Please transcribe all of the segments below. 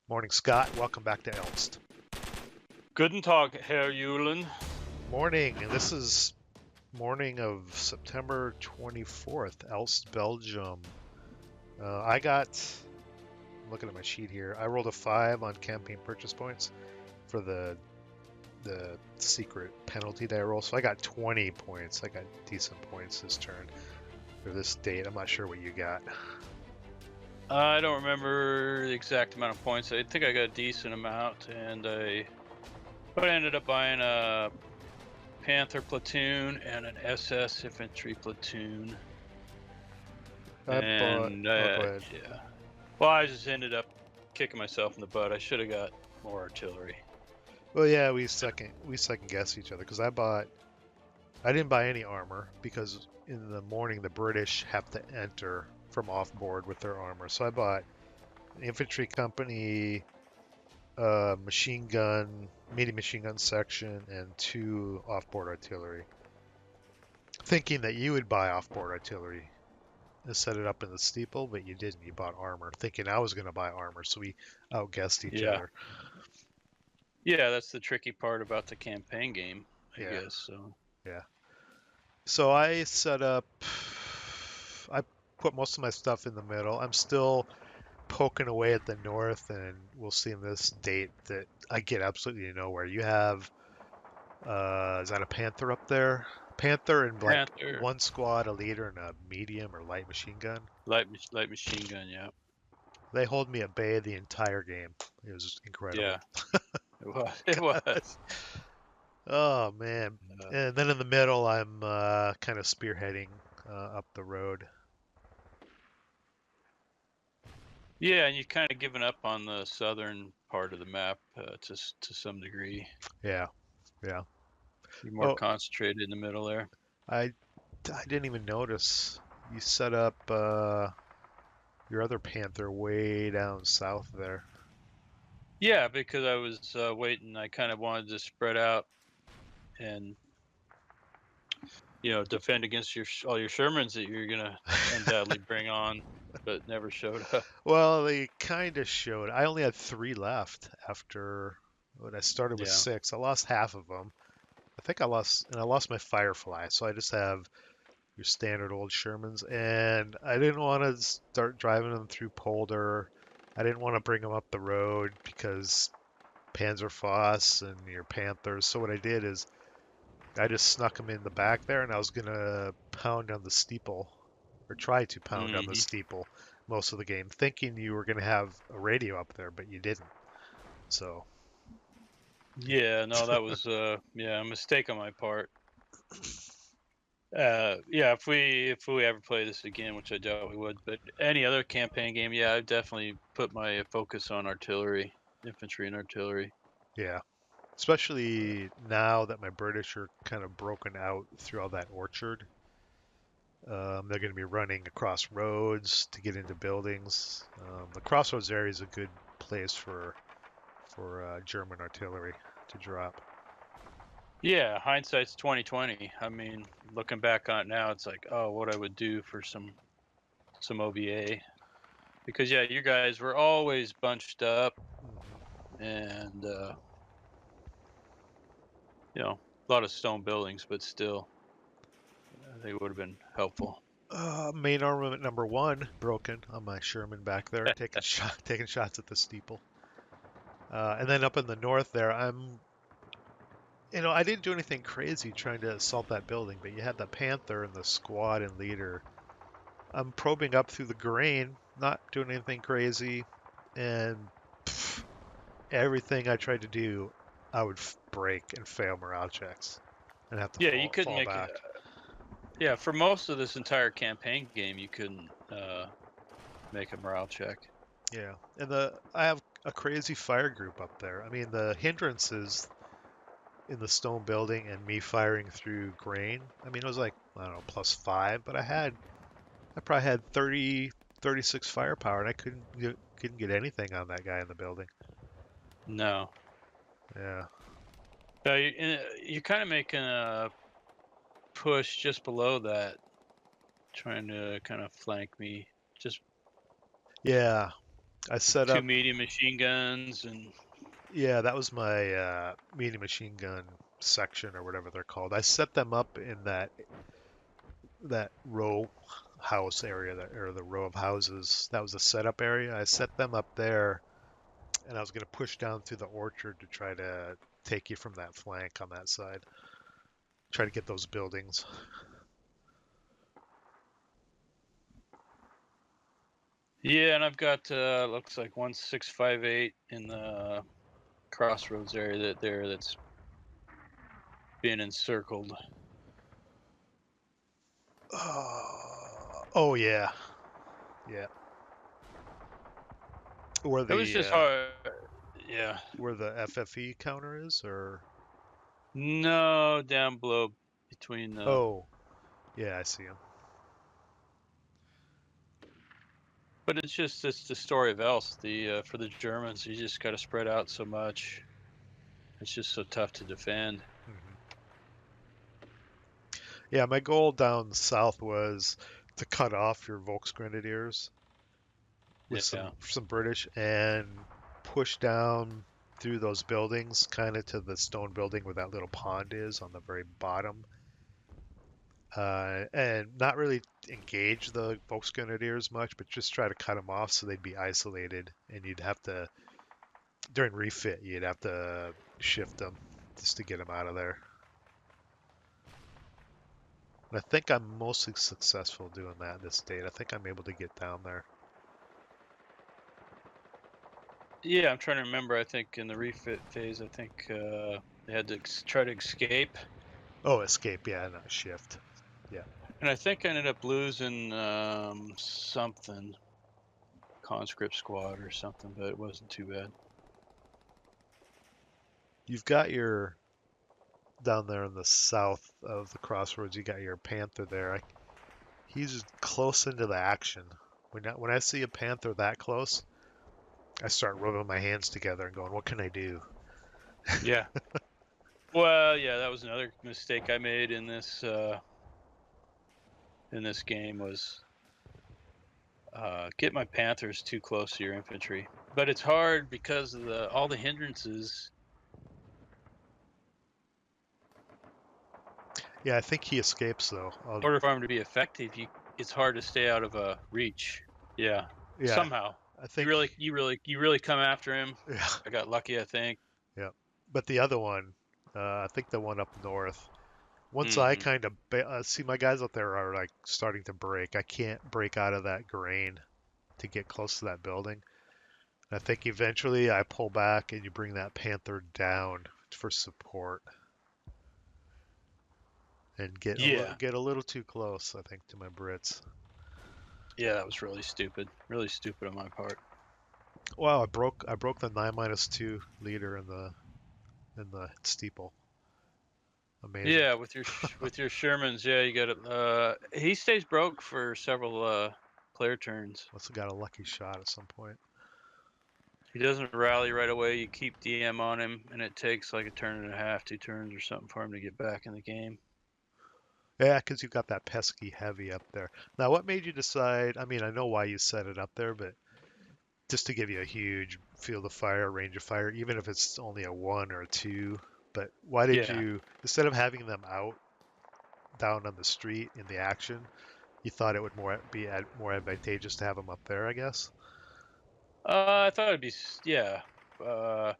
Morning, Scott. Welcome back to Elst. Guten Tag, Herr Julen. Morning, and this is morning of September 24th, Elst, Belgium. I'm looking at my sheet here. I rolled a 5 on campaign purchase points for the secret penalty that I rolled, so I got 20 points. I got decent points this turn for this date. I'm not sure what you got. I don't remember the exact amount of points. I think I got a decent amount, but I ended up buying a Panther platoon and an SS infantry platoon. Go ahead. Yeah. Well, I just ended up kicking myself in the butt. I should have got more artillery. Well, yeah, we second guess each other because I didn't buy any armor because in the morning the British have to enter from off board with their armor. So I bought an infantry company, medium machine gun section, and 2 off-board artillery. Thinking that you would buy off-board artillery and set it up in the steeple, but you didn't. You bought armor, thinking I was going to buy armor, so we outguessed each other. Yeah, that's the tricky part about the campaign game, I guess. So. Yeah. So I put most of my stuff in the middle. I'm still poking away at the north, and we'll see in this date that I get absolutely nowhere. You have, is that a Panther up there? Panther and Panther. one squad, a leader, and a medium or light machine gun. Light machine gun, yeah. They hold me at bay the entire game. It was incredible. Yeah, it was. Oh man! And then in the middle, I'm kind of spearheading up the road. Yeah, and you've kind of given up on the southern part of the map to some degree. Yeah. You're more concentrated in the middle there. I didn't even notice you set up your other Panther way down south there. Yeah, because I was waiting. I kind of wanted to spread out and defend against all your Shermans that you're gonna undoubtedly bring on, but never showed up. Well, they kind of showed. I only had 3 left after when I started with 6. I lost half of them. I think I lost my Firefly, so I just have your standard old Shermans, and I didn't want to start driving them through Polder. I didn't want to bring them up the road because Panzer Faust and your Panthers. So what I did is I just snuck them in the back there, and I was gonna pound on the steeple, or try to pound on the steeple most of the game, thinking you were gonna have a radio up there, but you didn't. So. Yeah, no, that was a mistake on my part. If we ever play this again, which I doubt we would, but any other campaign game, yeah, I've definitely put my focus on artillery, infantry and artillery. Yeah, especially now that my British are kind of broken out through all that orchard. They're going to be running across roads to get into buildings. The crossroads area is a good place for German artillery to drop. Yeah, hindsight's 2020. I mean, looking back on it now, it's like, oh, what I would do for some OVA, because yeah, you guys were always bunched up, and a lot of stone buildings, but still, I think it would have been helpful. Main armament number 1 broken on my Sherman back there, taking shots at the steeple. And then up in the north there, I didn't do anything crazy trying to assault that building, but you had the Panther and the squad and leader. I'm probing up through the grain, not doing anything crazy, and everything I tried to do, I would break and fail morale checks, and have to you couldn't fall back. For most of this entire campaign game, you couldn't make a morale check. Yeah, and I have a crazy fire group up there. I mean, the hindrances in the stone building and me firing through grain. I mean, it was like, I don't know, +5, but I probably had 36 firepower, and I couldn't get anything on that guy in the building. No. Yeah. You're kind of making a push just below that, trying to kind of flank me. Yeah. I set two up. medium machine guns, and Yeah, that was my medium machine gun section or whatever they're called. I set them up in that row house area, or the row of houses. That was the setup area. I set them up there, and I was going to push down through the orchard to try to take you from that flank on that side. Try to get those buildings. yeah, and I've got looks like 1658 in the crossroads area that's being encircled. Oh yeah, yeah. Where It was the just hard. Yeah. where the FFE counter is, or No, down below between the. oh, yeah, I see him. But it's the story of Elst. The for the Germans, you just got to spread out so much. It's just so tough to defend. Hmm. Yeah, my goal down south was to cut off your Volksgrenadiers with Yeah. some British and push down through those buildings, kind of to the stone building where that little pond is on the very bottom, and not really engage the Volksgrenadiers much, but just try to cut them off so they'd be isolated, and you'd have to during refit you'd have to shift them just to get them out of there. And I think I'm mostly successful doing that this date. I think I'm able to get down there. Yeah, I'm trying to remember. I think in the refit phase, I think they had to try to escape, Oh, escape, yeah, not shift. Yeah. and I think I ended up losing something, conscript squad or something, but it wasn't too bad. You've got your down there in the south of the crossroads. You got your panther there. He's close into the action. When I see a panther that close, I start rubbing my hands together and going, "What can I do?" Yeah. Well, yeah, that was another mistake I made in this game was get my panthers too close to your infantry. But it's hard because of all the hindrances. Yeah, I think he escapes though. In order for them to be effective, it's hard to stay out of reach. Yeah, Yeah, somehow I you think. really come after him. Yeah, I got lucky, I think. yeah. But the other one, I think the one up north. Once I Hmm. kind of see my guys out there are like starting to break. I can't break out of that grain to get close to that building. I think eventually I pull back and you bring that panther down for support and Yeah, get a little too close, I think, to my Brits. yeah, that was really stupid on my part. Wow, I broke the 9-2 leader in the steeple. Amazing. Yeah, with your Shermans, yeah, you got it. He stays broke for several player turns. Must have got a lucky shot at some point. He doesn't rally right away. You keep DM on him, and it takes like a turn and a half, 2 turns or something for him to get back in the game. Yeah, because you've got that pesky heavy up there. Now, what made you decide? I mean, I know why you set it up there, but just to give you a huge field of fire, range of fire, even if it's only a 1 or 2. But why did Yeah. you, instead of having them out down on the street in the action, you thought it would more advantageous to have them up there, I guess? I thought it'd be yeah. Uh,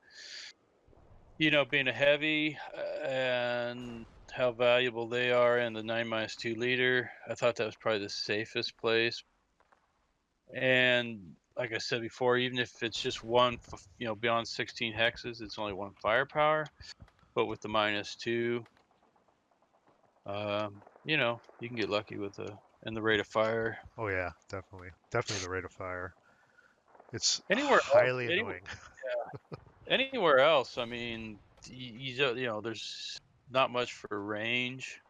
being a heavy and how valuable they are in the 9-2 leader, I thought that was probably the safest place. And like I said before, even if it's just one, beyond 16 hexes, it's only 1 firepower. But with the -2, you can get lucky with the rate of fire. Oh yeah, definitely, definitely the rate of fire. It's Anywhere else, highly annoying. anywhere else, I mean, there's not much for range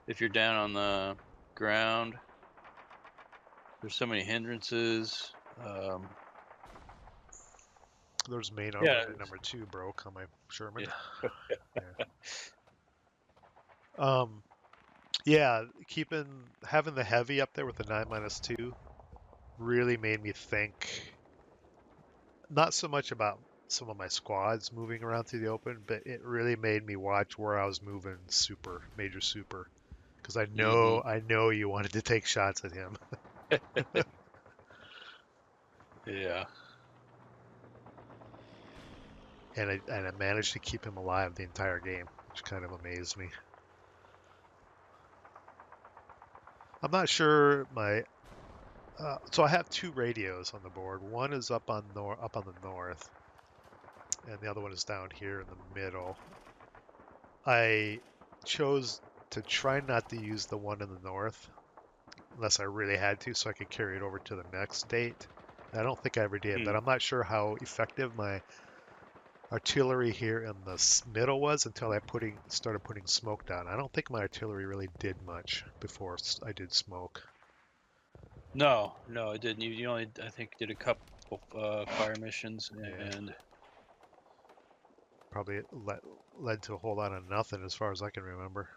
if you're down on the ground. There's so many hindrances. There's main Yeah, armament number 2 broke on my Sherman. yeah, Yeah. Um, yeah, having the heavy up there with the 9-2 really made me think not so much about some of my squads moving around through the open, but it really made me watch where I was moving major super, because I know you wanted to take shots at him. Yeah. And I managed to keep him alive the entire game, which kind of amazed me. I'm not sure my so I have two radios on the board. One is up on the north, and the other one is down here in the middle. I chose to try not to use the one in the north unless I really had to, so I could carry it over to the next date. I don't think I ever did, but I'm not sure how effective my artillery here in the middle was until I started putting smoke down. I don't think my artillery really did much before I did smoke. No, it didn't. You only, I think, did a couple fire missions, and Yeah. Probably led to a whole lot of nothing as far as I can remember.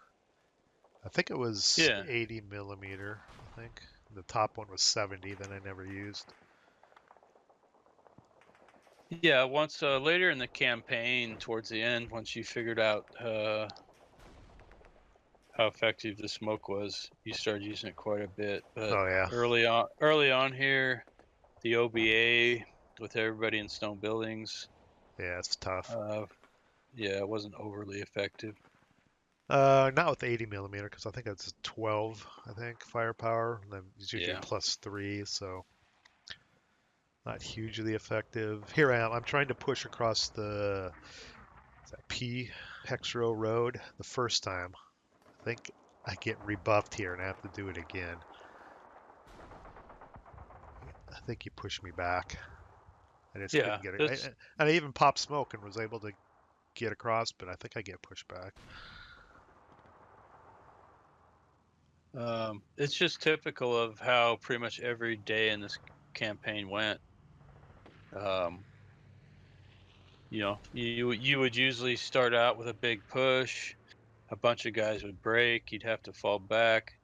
I think it was 80 millimeter. I think the top one was 70 that I never used. Yeah, once later in the campaign, towards the end, once you figured out how effective the smoke was, you started using it quite a bit. But Oh yeah. early on here, the OBA with everybody in stone buildings, Yeah, it's tough. yeah, it wasn't overly effective. Not with 80 millimeter because I think it's 12. I think firepower. And then it's usually +3, so not hugely effective. Here I am. I'm trying to push across the P hex row road the first time. I think I get rebuffed here and I have to do it again. I think you pushed me back. I just couldn't get it. And I even popped smoke and was able to get across, but I think I get pushed back. It's just typical of how pretty much every day in this campaign went. You know, you would usually start out with a big push, a bunch of guys would break, you'd have to fall back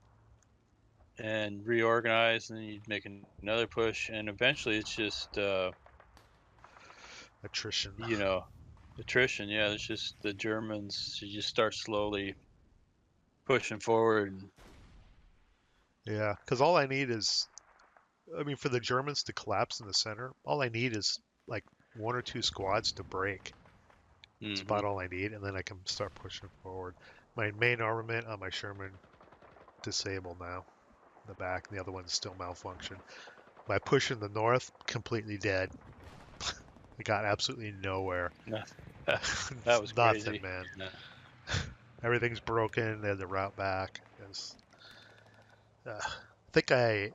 and reorganize, and then you'd make another push, and eventually it's just Attrition. you know, attrition. Yeah, it's just the Germans. You just start slowly pushing forward. Yeah, because all I need is, I mean, for the Germans to collapse in the center, all I need is like 1 or 2 squads to break. That's about all I need, and then I can start pushing forward. My main armament on my Sherman disabled now, the back, and the other one's still malfunction. My push in the north, completely dead. I got absolutely nowhere. That was nothing, crazy, man. No. Everything's broken. They had the route back. I think at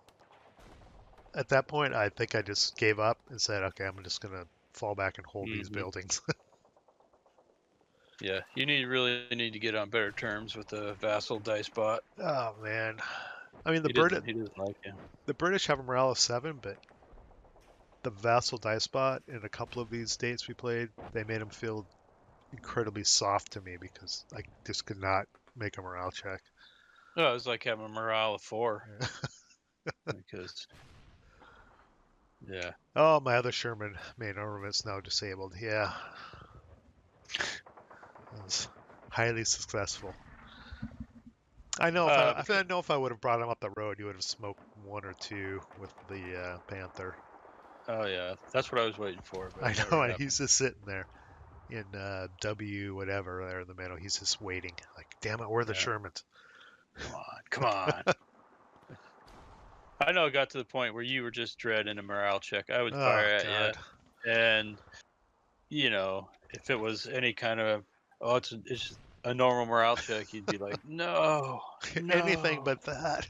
that point, I think I just gave up and said, okay, I'm just gonna fall back and hold these buildings. Yeah, you really need to get on better terms with the vassal dice bot. Oh man, I mean he doesn't like you. The British have a morale of 7, but the vassal dice bot in a couple of these dates we played, they made him feel incredibly soft to me because I just could not make a morale check. Oh, it was like having a morale of 4. Because, yeah. Oh, my other Sherman main armament's now disabled. Yeah. It was highly successful. I know if I would have brought him up the road, you would have smoked 1 or 2 with the Panther. Oh yeah, that's what I was waiting for. But I know, and he's just sitting there in W whatever there in the middle. He's just waiting. Like, damn it, where are the Shermans? Come on. I know it got to the point where you were just dreading a morale check. I would fire at you, and you know, if it was any kind of it's a normal morale check, you'd be like, no, anything but that.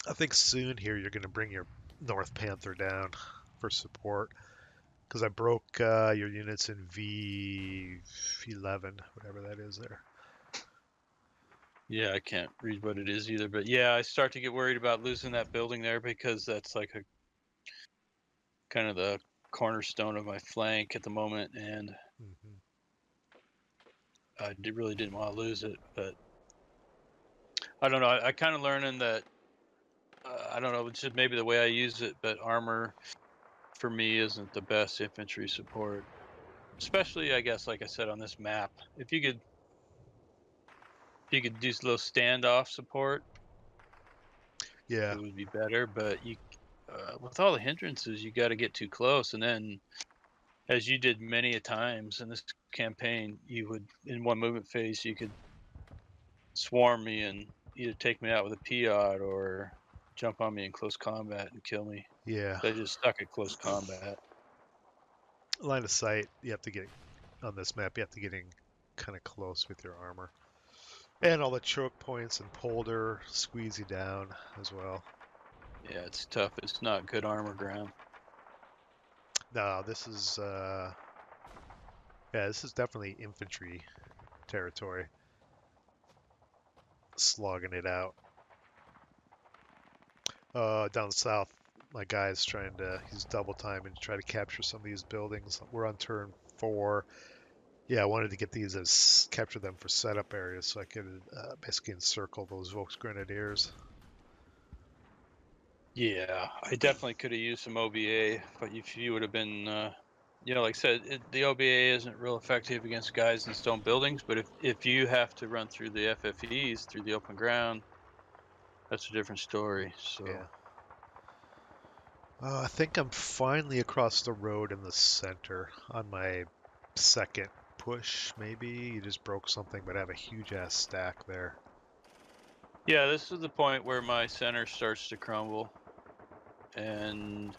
I think soon here you're going to bring your North Panther down for support because I broke your units in V11, whatever that is there. Yeah, I can't read what it is either, but yeah, I start to get worried about losing that building there because that's like a kind of the cornerstone of my flank at the moment, and I really didn't want to lose it. But I don't know. I kind of learning that I don't know, it's just maybe the way I use it, but armor for me isn't the best infantry support. Especially, I guess, like I said, on this map. If you could do a little standoff support, Yeah. it would be better. But you, with all the hindrances, you got to get too close, and then, as you did many a times in this campaign, you would, in one movement phase, you could swarm me and either take me out with a Piot or jump on me in close combat and kill me. Yeah. So I just stuck at close combat. Line of sight, you have to get on this map. You have to get in kind of close with your armor, and all the choke points and polder squeeze you down as well. Yeah, it's tough. It's not good armor ground. No, this is this is definitely infantry territory. Slogging it out. Down south, my guy's he's double timing to try to capture some of these buildings. We're on turn 4. Yeah, I wanted to get these capture them for setup areas so I could basically encircle those Volksgrenadiers. Yeah, I definitely could have used some OBA, but if you would have been, like I said, the OBA isn't real effective against guys in stone buildings, but if you have to run through the FFEs, through the open ground, that's a different story. So. Yeah. I think I'm finally across the road in the center on my second push, maybe. You just broke something, but I have a huge ass stack there. Yeah, this is the point where my center starts to crumble, and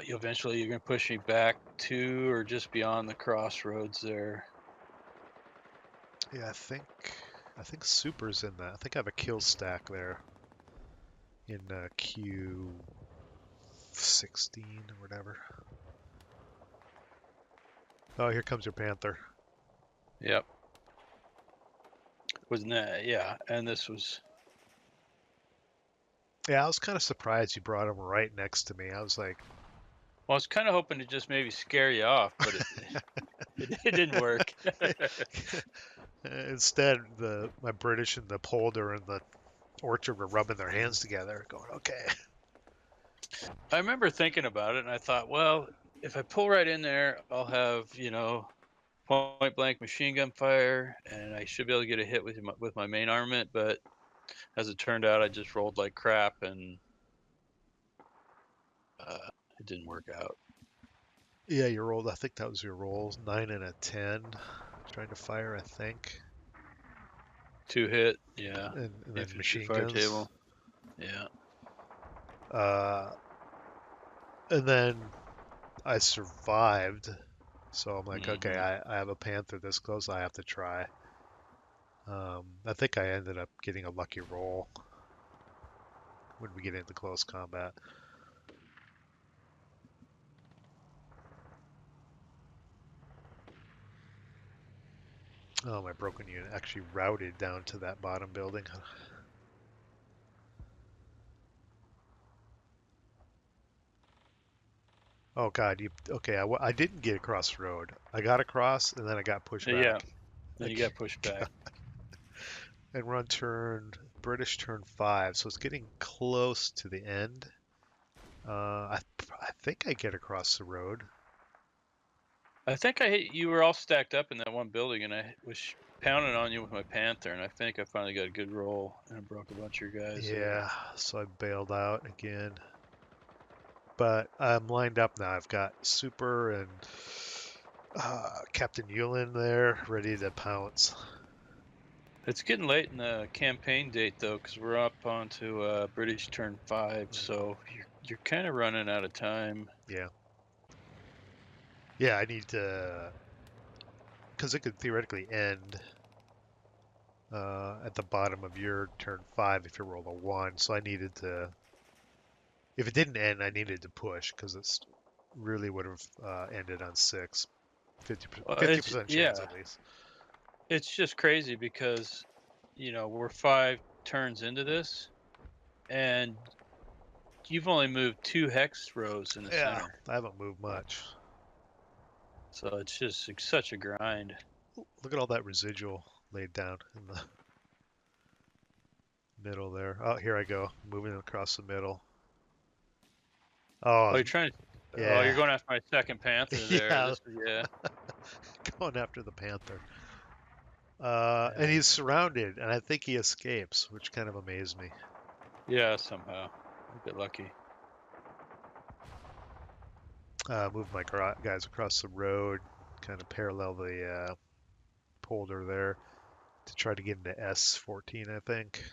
eventually you're going to push me back to or just beyond the crossroads there. Yeah, I think Super's in that. I think I have a kill stack there in Q16 or whatever. Oh, here comes your Panther. Yep. Wasn't that? Yeah, and this was. Yeah, I was kind of surprised you brought him right next to me. I was like, Well, I was kind of hoping to just maybe scare you off, but it didn't work. Instead, my British and the Polder and the Orchard were rubbing their hands together, going, "Okay." I remember thinking about it, and I thought, well, if I pull right in there, I'll have point blank machine gun fire, and I should be able to get a hit with my main armament. But as it turned out, I just rolled like crap, and it didn't work out. Yeah, you rolled. I think that was your rolls. 9 and a 10, trying to fire. I think. 2 hit, yeah. And then Infantry machine fire guns. table, yeah. And then I survived, so I'm like, okay, Mm-hmm. I have a Panther this close. I have to try. I think I ended up getting a lucky roll when we get into close combat. Oh, my broken unit actually routed down to that bottom building. Oh God, okay? I didn't get across the road. I got across and then I got pushed Yeah, back. then you got pushed back. And we're on British turn 5, so it's getting close to the end. I think I get across the road. I think you were all stacked up in that one building, and I was pounding on you with my Panther, and I think I finally got a good roll, and I broke a bunch of your guys there. So I bailed out again. But I'm lined up now. I've got Super and Captain Yulin there, ready to pounce. It's getting late in the campaign date, though, because we're up onto British turn 5, so you're kind of running out of time. Yeah. Yeah, I need to, because it could theoretically end at the bottom of your turn 5 if you roll a 1. So I needed to, if it didn't end, I needed to push because it's really would have ended on 6. 50% chance at least. It's just crazy because, we're 5 turns into this, and you've only moved 2 hex rows in the center. I haven't moved much. So it's just such a grind. Look at all that residual laid down in Middle there. Oh, here I go. Moving across the middle. Oh, Oh, you're trying to. Oh, you're yeah. going after my second Panther there. Yeah, This is yeah. going after the panther. And Yeah. he's surrounded, and I think he escapes, which kind of amazed me. Yeah. Somehow, a bit lucky. Move my guys across the road, kind of parallel the polder there to try to get into S14, I think.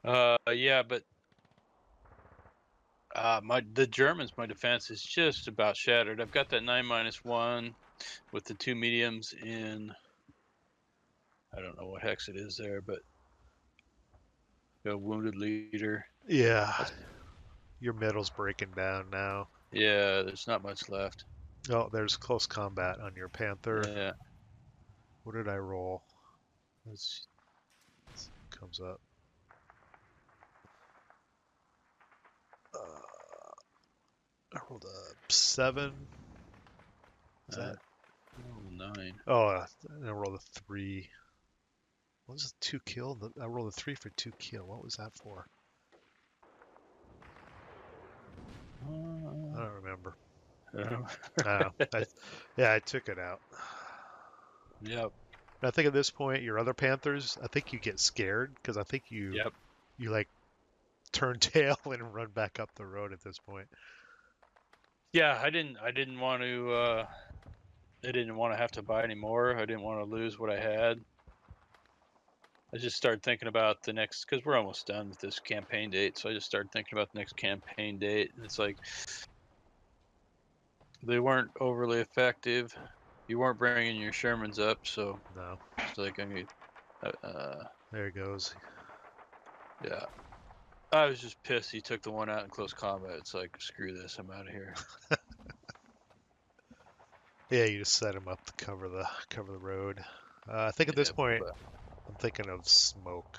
Yeah, but the Germans, my defense is just about shattered. I've got that 9-1 with the 2 mediums in. I don't know what hex it is there, but a wounded leader. Yeah, That's, your middle's breaking down now. yeah, there's not much left. Oh, there's close combat on your panther. Yeah. What did I roll? That's, Comes up. I rolled a 7. Is that? 9. Oh, I rolled a 3. What was it? 2 kill? I rolled a 3 for 2 kill. What was that for? I don't remember. I don't know. Yeah, I took it out. Yep. And I think at this point, your other Panthers, I think you get scared because I think Yep. you like turn tail and run back up the road at this point. Yeah, I didn't want to. I didn't want to have to buy any more. I didn't want to lose what I had. I just started thinking about the next, because we're almost done with this campaign date. So I just started thinking about the next campaign date, and it's like they weren't overly effective. You weren't bringing your Shermans up, so No. it's like I mean, There it goes. yeah. I was just pissed he took the one out in close combat. It's like screw this, I'm out of here. Yeah, you just set him up to cover the road. I think at this Yeah, point, but I'm thinking of smoke.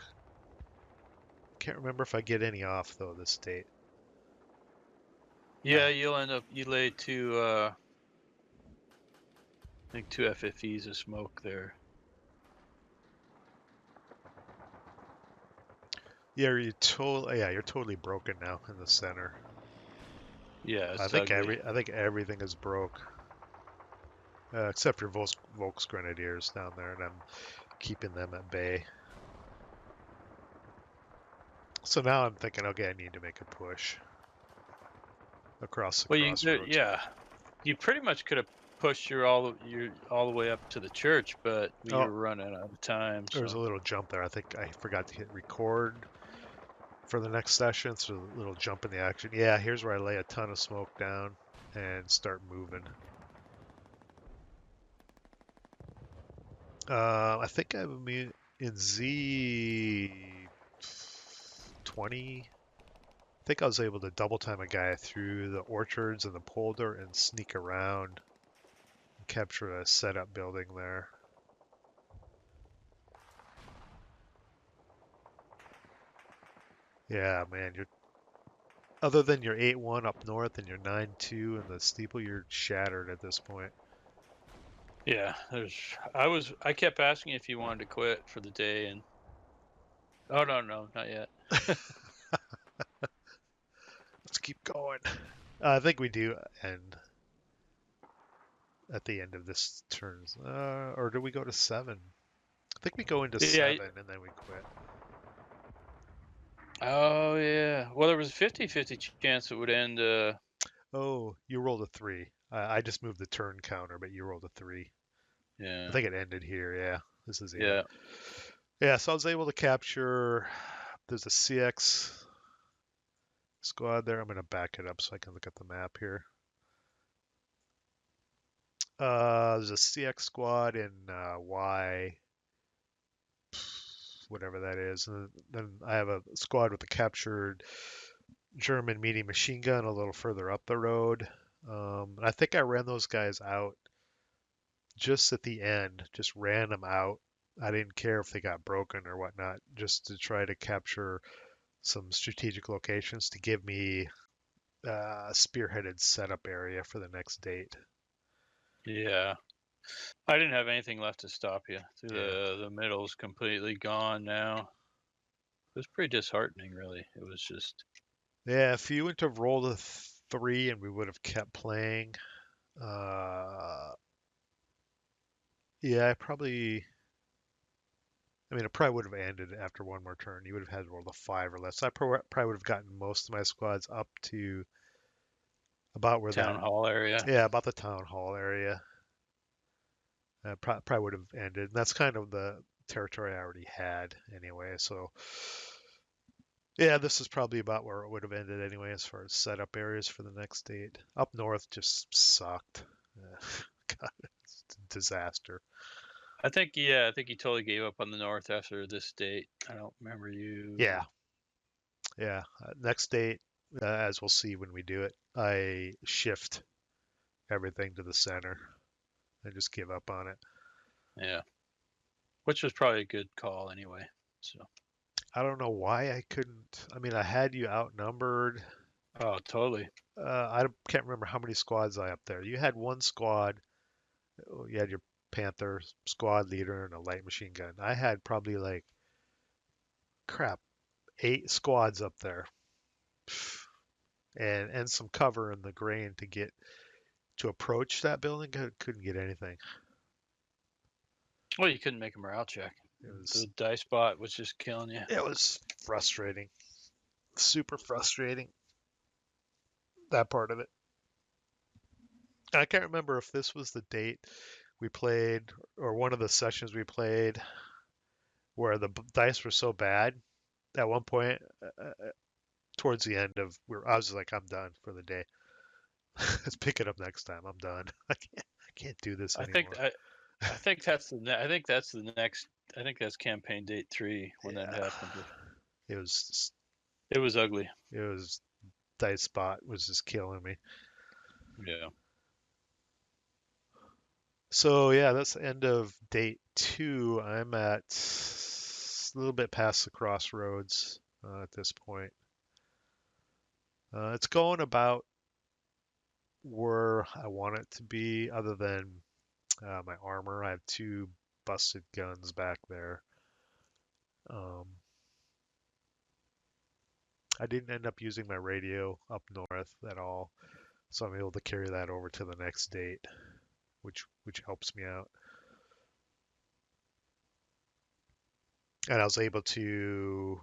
Can't remember if I get any off though this date. yeah, you'll end up you lay 2 I think 2 FFEs of smoke there. Yeah, you're totally broken now in the center. Yeah, I it's think ugly. I think everything is broke, except for Volks Grenadiers down there, and I'm keeping them at bay. So now I'm thinking, okay, I need to make a push across the Well, crossroads. yeah, you pretty much could have pushed your all the way up to the church, but we Oh, were running out of time. there was a So little jump there. I think I forgot to hit record for the next session, so a little jump in the action. Yeah, here's where I lay a ton of smoke down and start moving. I think I'm in Z20. I think I was able to double time a guy through the orchards and the polder and sneak around and capture a setup building there. Yeah, man, you're other than your 8-1 up north and your 9-2 and the steeple, you're shattered at this point. yeah, I kept asking if you wanted to quit for the day, and oh no, not yet. Let's keep going. I think we do end at the end of this turn. Or do we go to 7? I think we go into Yeah. 7 and then we quit. Oh yeah. Well, there was a 50-50 chance it would end. Oh, you rolled a 3. I just moved the turn counter, but you rolled a 3. I Yeah. think it ended here. Yeah, this is the end. Yeah. Yeah, so I was able to capture. There's a CX squad there. I'm going to back it up so I can look at the map here. There's a CX squad in Y, whatever that is. And then I have a squad with a captured German medium machine gun a little further up the road. And I think I ran those guys out just at the end, just ran them out. I didn't care if they got broken or whatnot, just to try to capture some strategic locations to give me a spearheaded setup area for the next date. Yeah. I didn't have anything left to stop you. The middle's completely gone now. It was pretty disheartening, really. It was just. Yeah, if you wouldn't have rolled a 3 and we would have kept playing, uh, yeah, I mean, it probably would have ended after one more turn. You would have had to roll a 5 or less. I probably would have gotten most of my squads up to about where Town hall area. yeah, about the town hall area. Probably would have ended. And that's kind of the territory I already had anyway. So, yeah, this is probably about where it would have ended anyway, as far as setup areas for the next date. Up north just sucked. God, it's a disaster. I think he totally gave up on the north after this date. I don't remember you. Yeah, yeah. Next date, as we'll see when we do it, I shift everything to the center and just give up on it. Yeah. Which was probably a good call anyway. So. I don't know why I couldn't. I mean, I had you outnumbered. Oh, totally. I can't remember how many squads I up there. You had one squad. You had your Panther squad leader and a light machine gun. I had probably like crap 8 squads up there, and some cover in the grain to approach that building. Couldn't get anything. Well, you couldn't make a morale check. The dice bot was just killing you. It was frustrating, super frustrating. That part of it. I can't remember if this was the date we played or one of the sessions we played where the dice were so bad. At one point, towards the end I was like, I'm done for the day. Let's pick it up next time. I'm done. I can't do this anymore. I think that's the next. I think that's campaign date 3 when that happened. It was ugly. It was dice spot was just killing me. Yeah. So yeah, that's the end of date 2. I'm at a little bit past the crossroads at this point. It's going about where I want it to be, other than my armor. I have 2 busted guns back there. I didn't end up using my radio up north at all, so I'm able to carry that over to the next date, which helps me out. And I was able to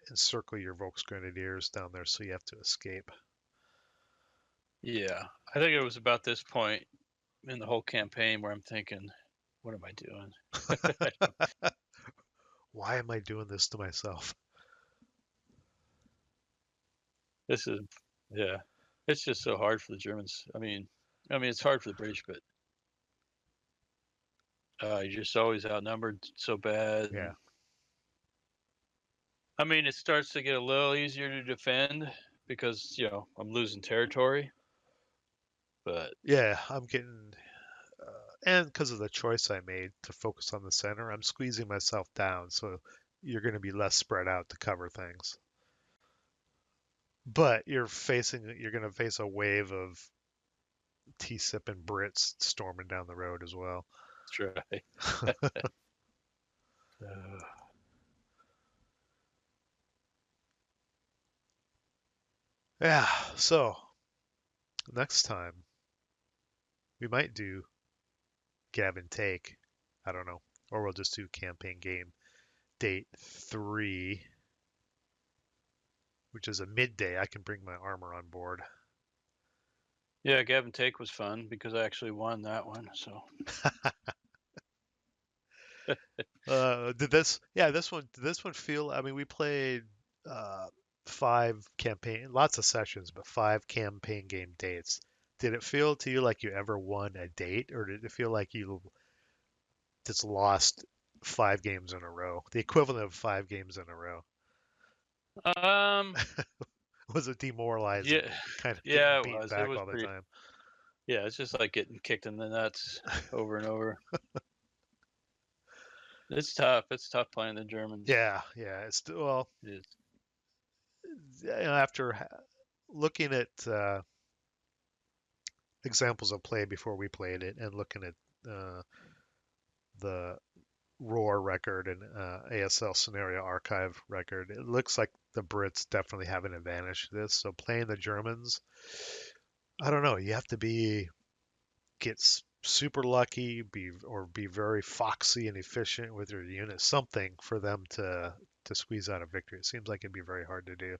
encircle your Volksgrenadiers down there, so you have to escape. Yeah, I think it was about this point in the whole campaign where I'm thinking, what am I doing? Why am I doing this to myself? This is, yeah, it's just so hard for the Germans. I mean, it's hard for the British, but you're just always outnumbered so bad. Yeah. I mean, it starts to get a little easier to defend because, I'm losing territory. But yeah, I'm getting, and because of the choice I made to focus on the center, I'm squeezing myself down, so you're going to be less spread out to cover things. But you're going to face a wave of T-SIP and Brits storming down the road as well. That's right. Yeah, so next time we might do Gab and Take. I don't know. Or we'll just do campaign game date 3, which is a midday. I can bring my armor on board. Yeah, Gab and Take was fun because I actually won that one. So. Did this one feel? I mean, we played 5 lots of sessions, but 5 campaign game dates. Did it feel to you like you ever won a date, or did it feel like you just lost 5 games in a row, the equivalent of 5 games in a row? Was it demoralizing? Yeah, Kind of yeah, beaten it was. back all the time. Yeah, it's just like getting kicked in the nuts over and over. It's tough. It's tough playing the Germans. Yeah. It's well. After looking at examples of play before we played it, and looking at the Roar record and ASL Scenario Archive record, it looks like the Brits definitely have an advantage to this. So playing the Germans, I don't know. You have to get super lucky, be very foxy and efficient with your unit, something for them to squeeze out a victory. It seems like it'd be very hard to do.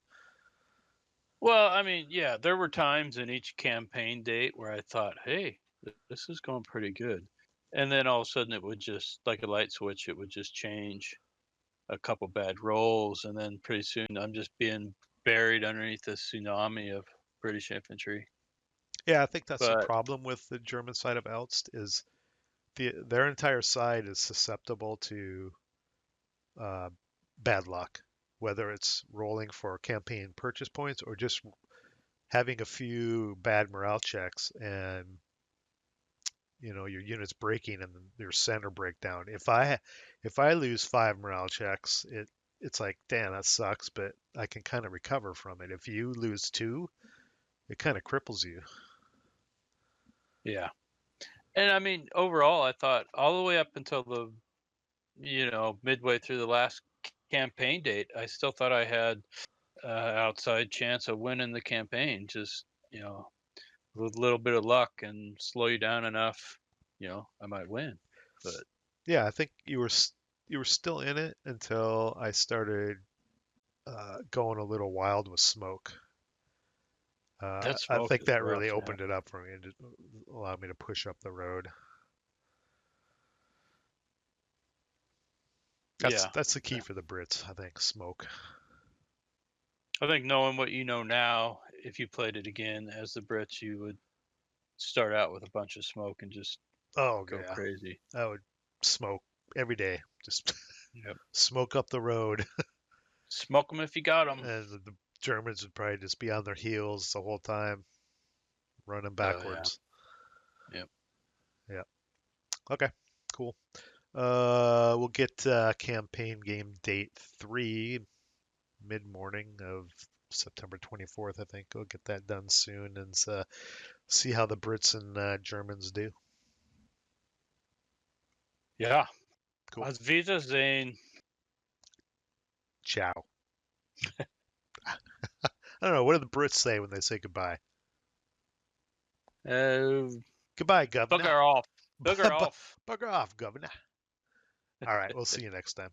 Well, I mean, yeah, there were times in each campaign date where I thought, hey, this is going pretty good. And then all of a sudden it would just, like a light switch, it would just change a couple bad rolls. And then pretty soon I'm just being buried underneath a tsunami of British infantry. Yeah, I think that's the But problem with the German side of Elst is their entire side is susceptible to uh, bad luck, whether it's rolling for campaign purchase points or just having a few bad morale checks and your unit's breaking and your center breakdown. If I lose 5 morale checks, it's like, damn, that sucks, but I can kind of recover from it. If you lose 2, it kind of cripples you. yeah. And I mean, overall, I thought all the way up until the, midway through the last campaign date, I still thought I had outside chance of winning the campaign. Just, with a little bit of luck and slow you down enough, I might win. But Yeah, I think you were still in it until I started going a little wild with smoke. that I smoke think is that rough, really man. opened it up for me and just allowed me to push up the road. That's Yeah. that's the key for the Brits, I think. Smoke. I think knowing what you know now, if you played it again as the Brits, you would start out with a bunch of smoke and just Oh go yeah, crazy. I would smoke every day. Just Yep. smoke up the road, Smoke them if you got them. and the Germans would probably just be on their heels the whole time, running Oh, yeah. backwards. Yep. Yeah. Okay. Cool. We'll get campaign game date 3 mid morning of September 24th. I think we'll get that done soon and see how the Brits and Germans do. Yeah. Cool. Auf Wiedersehen. Ciao. I don't know. What do the Brits say when they say goodbye? Uh, Goodbye, governor. bugger off. Bugger off. Bugger off, governor. All right. We'll see you next time.